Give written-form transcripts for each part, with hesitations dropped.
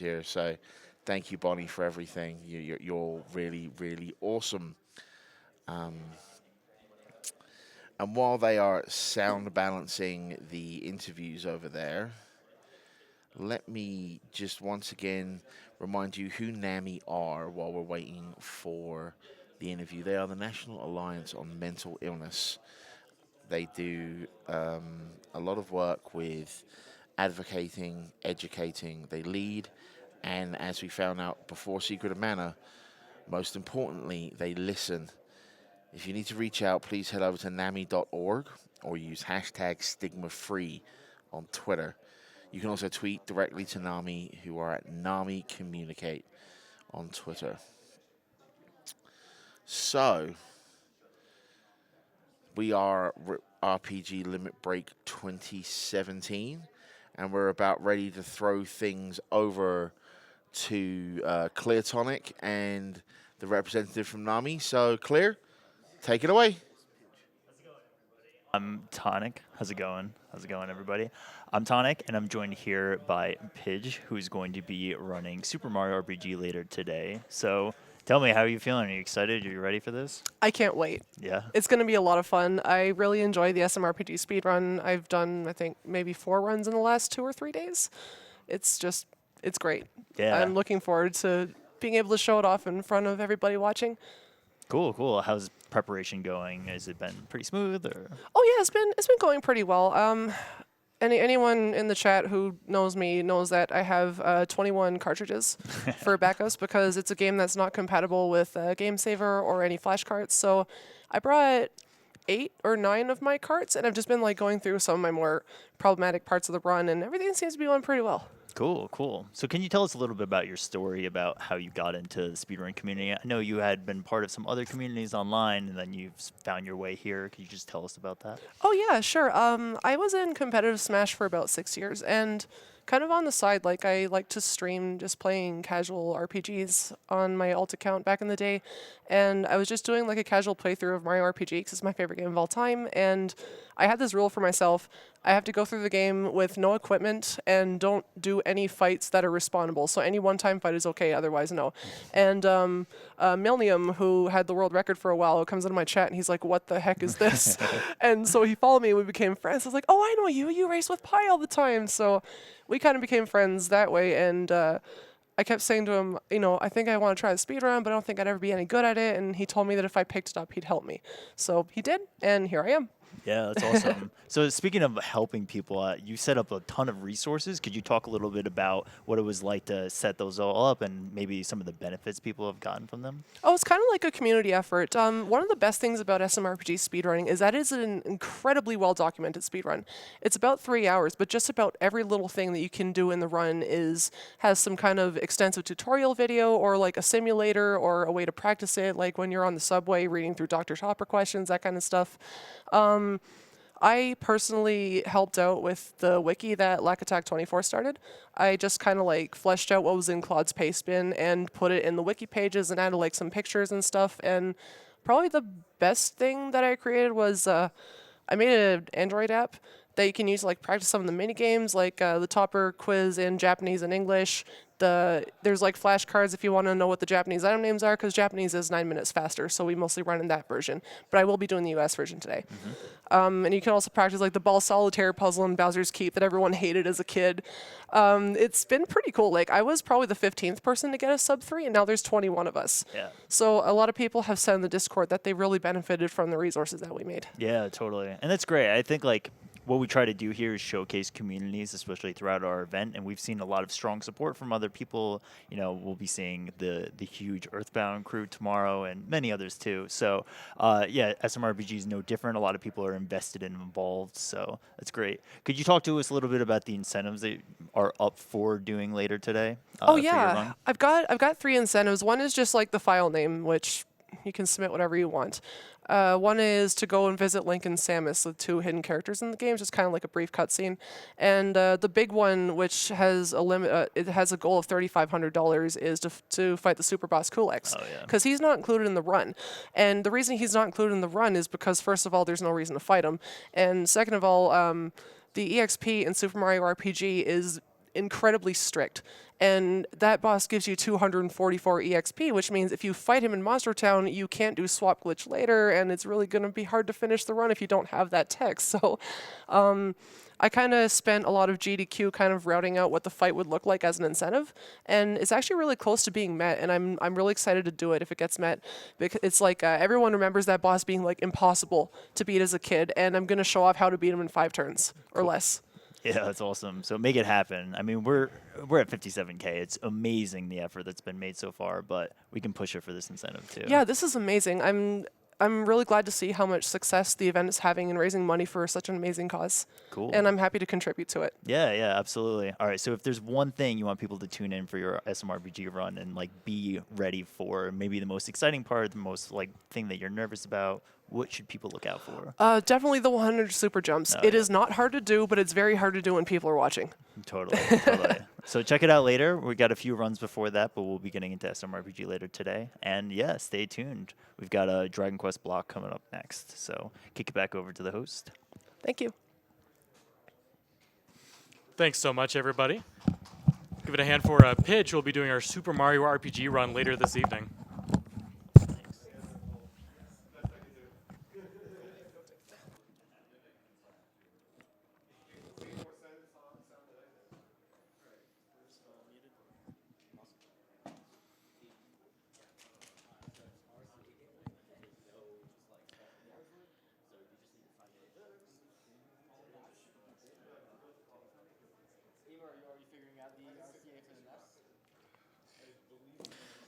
here. So thank you, Bonnie, for everything. You're really, really awesome. Um, and while they are sound balancing the interviews over there, let me just once again remind you who NAMI are while we're waiting for the interview. They are the National Alliance on Mental Illness. They do a lot of work with advocating, educating. They lead, and as we found out before Secret of Mana, most importantly, they listen. If you need to reach out, please head over to NAMI.org or use hashtag stigma-free on Twitter. You can also tweet directly to NAMI, who are at NAMI Communicate on Twitter. So, we are RPG Limit Break 2017, and we're about ready to throw things over to Clear Tonic and the representative from NAMI. So, Clear, take it away. I'm Tonic. How's it going? How's it going, everybody? I'm Tonic, and I'm joined here by Pidge, who's going to be running Super Mario RPG later today. So, tell me, how are you feeling? Are you excited? Are you ready for this? I can't wait. Yeah. It's going to be a lot of fun. I really enjoy the SMRPG speedrun. I've done, I think, maybe 4 runs in the last 2 or 3 days. It's great. Yeah. I'm looking forward to being able to show it off in front of everybody watching. Cool, cool. How's preparation going? Has it been pretty smooth, or? Oh yeah, it's been going pretty well. Anyone in the chat who knows me knows that I have 21 cartridges for backups because it's a game that's not compatible with Game Saver or any flash carts. So I brought 8 or 9 of my carts, and I've just been like going through some of my more problematic parts of the run, and everything seems to be going pretty well. Cool, cool. So can you tell us a little bit about your story about how you got into the speedrun community? I know you had been part of some other communities online, and then you've found your way here. Could you just tell us about that? Oh yeah, sure. I was in competitive Smash for about 6 years, and kind of on the side, like I like to stream just playing casual RPGs on my alt account back in the day, and I was just doing like a casual playthrough of Mario RPG because it's my favorite game of all time, and I had this rule for myself. I have to go through the game with no equipment and don't do any fights that are respawnable. So any one-time fight is okay, otherwise no. And Milnium, who had the world record for a while, comes into my chat and he's like, "What the heck is this?" And so he followed me and we became friends. I was like, "Oh, I know you. You race with Pi all the time." So we kind of became friends that way. And I kept saying to him, I think I want to try the speedrun, but I don't think I'd ever be any good at it. And he told me that if I picked it up, he'd help me. So he did, and here I am. Yeah, that's awesome. So speaking of helping people, you set up a ton of resources. Could you talk a little bit about what it was like to set those all up and maybe some of the benefits people have gotten from them? Oh, it's kind of like a community effort. One of the best things about SMRPG speedrunning is that it's an incredibly well-documented speedrun. It's about 3 hours, but just about every little thing that you can do in the run has some kind of extensive tutorial video or like a simulator or a way to practice it, like when you're on the subway reading through Dr. Chopper questions, that kind of stuff. I personally helped out with the wiki that Lack Attack 24 started. I just kind of like fleshed out what was in Claude's pastebin and put it in the wiki pages and added like some pictures and stuff. And probably the best thing that I created was I made an Android app that you can use to like practice some of the mini games, like the Topper quiz in Japanese and English. There's like flashcards if you want to know what the Japanese item names are, because Japanese is 9 minutes faster, so we mostly run in that version. But I will be doing the US version today. And you can also practice like the ball solitaire puzzle in Bowser's Keep that everyone hated as a kid. It's been pretty cool. Like I was probably the 15th person to get a sub 3, and now there's 21 of us. Yeah. So a lot of people have said in the Discord that they really benefited from the resources that we made. Yeah, totally. And that's great. I think like what we try to do here is showcase communities, especially throughout our event, and we've seen a lot of strong support from other people. We'll be seeing the huge Earthbound crew tomorrow and many others too. So yeah, SMRPG is no different. A lot of people are invested and involved, so that's great. Could you talk to us a little bit about the incentives that are up for doing later today? Oh yeah, I've got 3 incentives. One is just like the file name, which you can submit whatever you want. One is to go and visit Link and Samus, the 2 hidden characters in the game, just kind of like a brief cutscene. And the big one, which has a limit, it has a goal of $3,500, is to fight the super boss Kulix. Oh, yeah. Because he's not included in the run. And the reason he's not included in the run is because, first of all, there's no reason to fight him. And second of all, the EXP in Super Mario RPG is incredibly strict. And that boss gives you 244 EXP, which means if you fight him in Monster Town, you can't do swap glitch later, and it's really going to be hard to finish the run if you don't have that text. So I kind of spent a lot of GDQ kind of routing out what the fight would look like as an incentive, and it's actually really close to being met, and I'm really excited to do it if it gets met, because it's like everyone remembers that boss being like impossible to beat as a kid, and I'm going to show off how to beat him in 5 turns or less. Yeah, that's awesome. So make it happen. I mean, we're at 57K. It's amazing the effort that's been made so far, but we can push it for this incentive too. Yeah, this is amazing. I'm really glad to see how much success the event is having in raising money for such an amazing cause. Cool. And I'm happy to contribute to it. Yeah, absolutely. All right, so if there's one thing you want people to tune in for your SMRPG run and like be ready for, maybe the most exciting part, the most like thing that you're nervous about, what should people look out for? Definitely the 100 super jumps. It is not hard to do, but it's very hard to do when people are watching. Totally. So check it out later. We got a few runs before that, but we'll be getting into SMRPG later today. And yeah, stay tuned. We've got a Dragon Quest block coming up next. So kick it back over to the host. Thank you. Thanks so much, everybody. Give it a hand for Pitch. We'll be doing our Super Mario RPG run later this evening.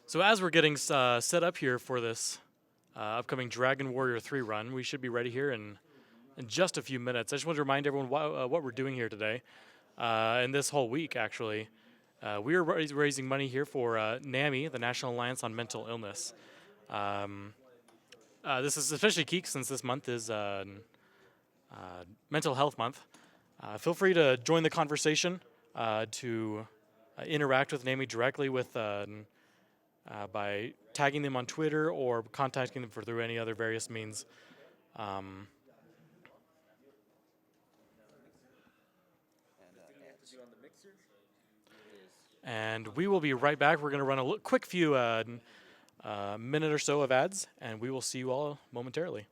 So as we're getting set up here for this upcoming Dragon Warrior 3 run, we should be ready here in just a few minutes. I just want to remind everyone what we're doing here today and this whole week, actually. We are raising money here for NAMI, the National Alliance on Mental Illness. This is especially key since this month is Mental Health Month. Feel free to join the conversation to interact with NAMI directly with by tagging them on Twitter or contacting them through any other various means. And we will be right back. We're going to run a quick few minute or so of ads, and we will see you all momentarily.